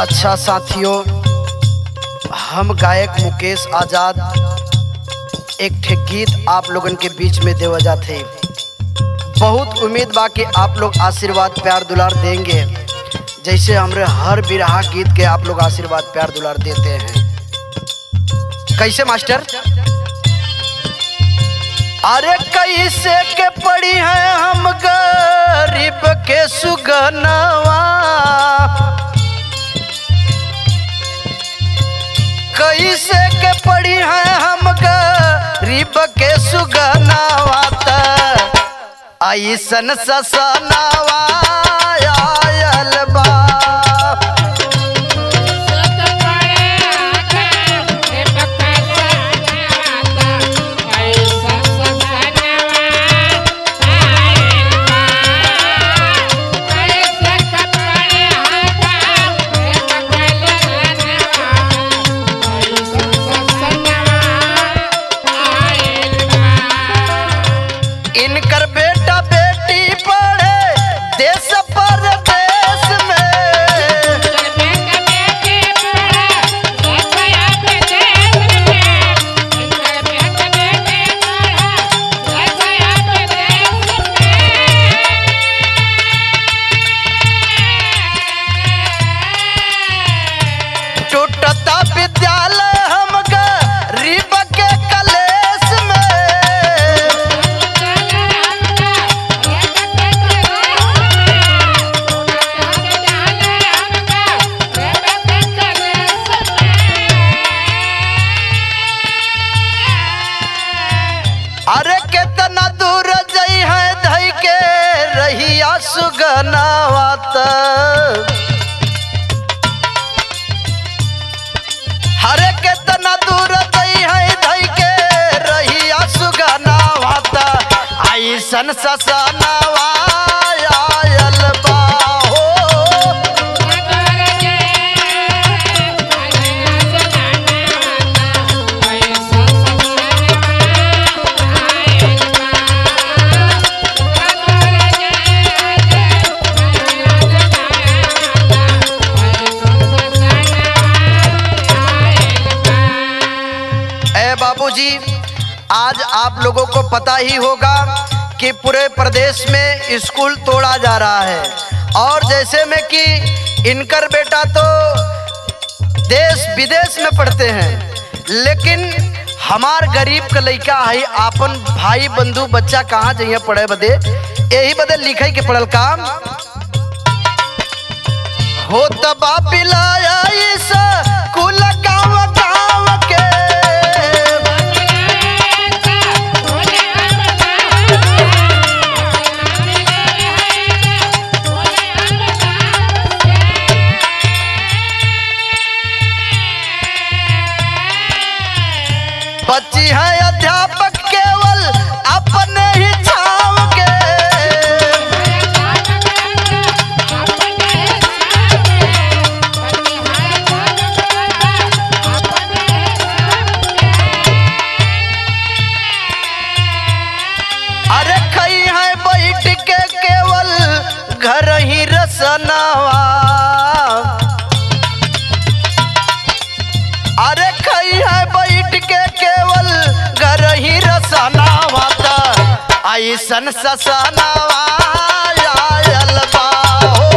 अच्छा साथियों, हम गायक मुकेश आजाद एक ठे गीत आप लोगन के बीच में देवजा थे। बहुत उम्मीद बा कि आप लोग आशीर्वाद प्यार दुलार देंगे, जैसे हमरे हर बिरहा गीत के आप लोग आशीर्वाद प्यार दुलार देते हैं। कैसे मास्टर? अरे कैसे के पड़ी है हम गरीब के सुगनवा, कैसे के पड़ी है हम गरीब के सुगनवा, ऐसन ससनावा आयल बा। इनकर बेटा बेटी पढ़े देश परदेश में, टूटता विद्यालय हम गरीब के कलेश में। अरे कितना दूर जई है धई के रहिया सुगनावत, अरे कितना दूर जई है धई के रहिया सुगनावत, ऐसन ससनावा आयल बा हो। बाबूजी, आज आप लोगों को पता ही होगा कि पूरे प्रदेश में स्कूल तोड़ा जा रहा है, और जैसे में कि इनकर बेटा तो देश विदेश में पढ़ते हैं, लेकिन हमार गरीब का लड़का है आपन भाई बंधु बच्चा कहाँ जाइए पढ़े बदे, यही बदे लिखे के पढ़ल काम हो। तबा पिलाया कुल गाँव गाँव के, बच्ची है अध्यापक केवल अपने ही छाव के, अरे खई है बैठ के केवल घर ही रसनावा, अरे खई है बैठ के केवल घर ही रसनावा, ऐसन ससनावा आयल बा हो।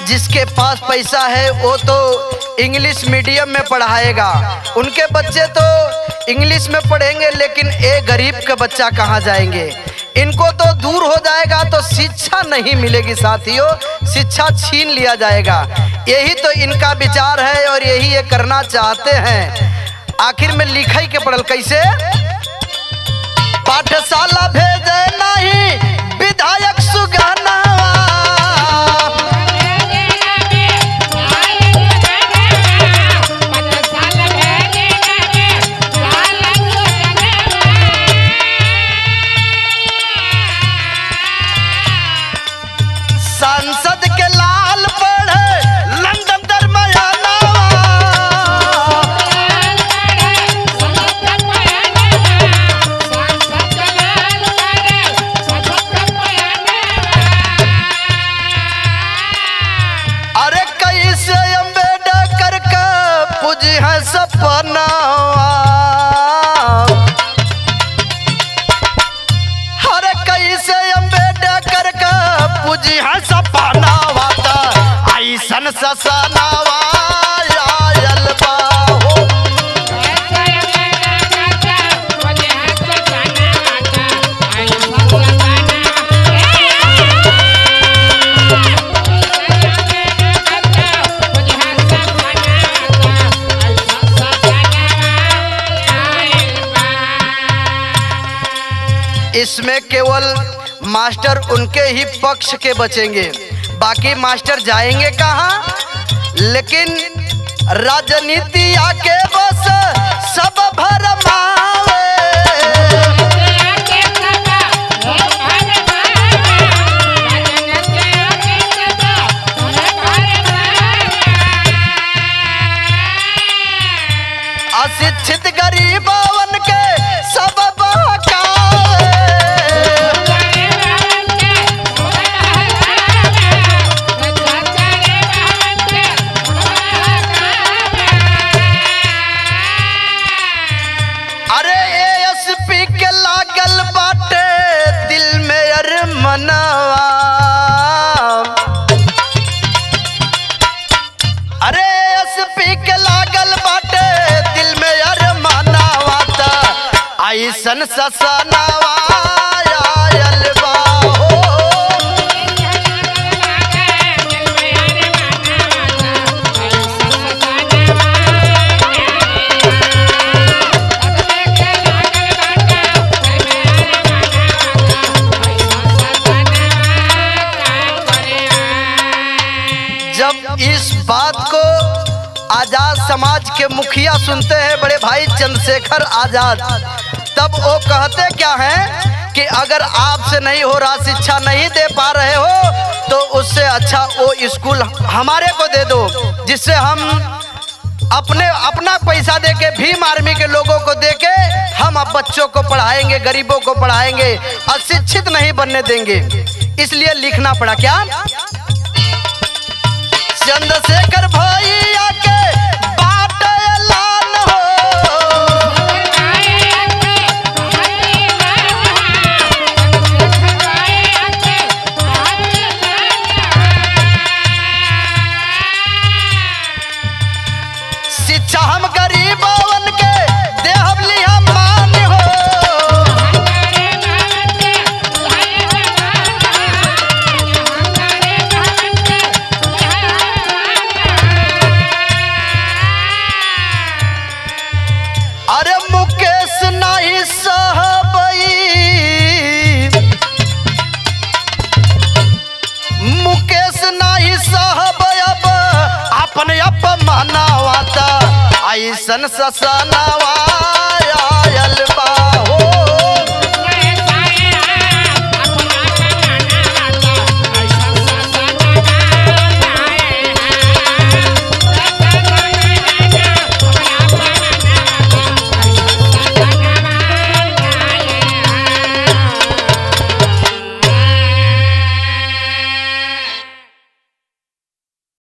जिसके पास पैसा है वो तो इंग्लिश मीडियम में पढ़ाएगा, उनके बच्चे तो इंग्लिश में पढ़ेंगे, लेकिन एक गरीब का बच्चा कहाँ जाएंगे? इनको तो दूर हो जाएगा तो शिक्षा नहीं मिलेगी साथियों, शिक्षा छीन लिया जाएगा। यही तो इनका विचार है और यही ये करना चाहते हैं। आखिर में लिखाई के पढ़ल कैसे? पाठशाला भेजे नहीं विधायक सुगनावा, ससनावा आयल बा हो। इसमें केवल मास्टर उनके ही पक्ष के बचेंगे, बाकी मास्टर जाएंगे कहाँ। लेकिन राजनीति आके बस सब भरमावे, अशिक्षित गरीबवन के सब बहकावे। अरे एएसपी के लागल बाटे दिल में अरमनवा, अरे एएसपी के लागल बाटे दिल में अरमनवा त ऐसन ससनावा आयल बा हो। जब इस बात को आजाद समाज के मुखिया सुनते हैं, बड़े भाई चंद्रशेखर आजाद, तब वो कहते क्या हैं कि अगर आपसे नहीं हो रहा, शिक्षा नहीं दे पा रहे हो, तो उससे अच्छा वो स्कूल हमारे को दे दो, जिससे हम अपना पैसा देके भीम आर्मी के लोगों को देके हम अब बच्चों को पढ़ाएंगे, गरीबों को पढ़ाएंगे, अशिक्षित नहीं बनने देंगे। इसलिए लिखना पड़ा क्या, चंद्रशेखर भैया के बाट ऐलान हो। शिक्षा हम गरीबवन के देहब लिया मान हो। अरे मुकेश नहीं सहबई, मुकेश नहीं सहबई अब अपने अपमानवा त ऐसन ससनावा आयल बा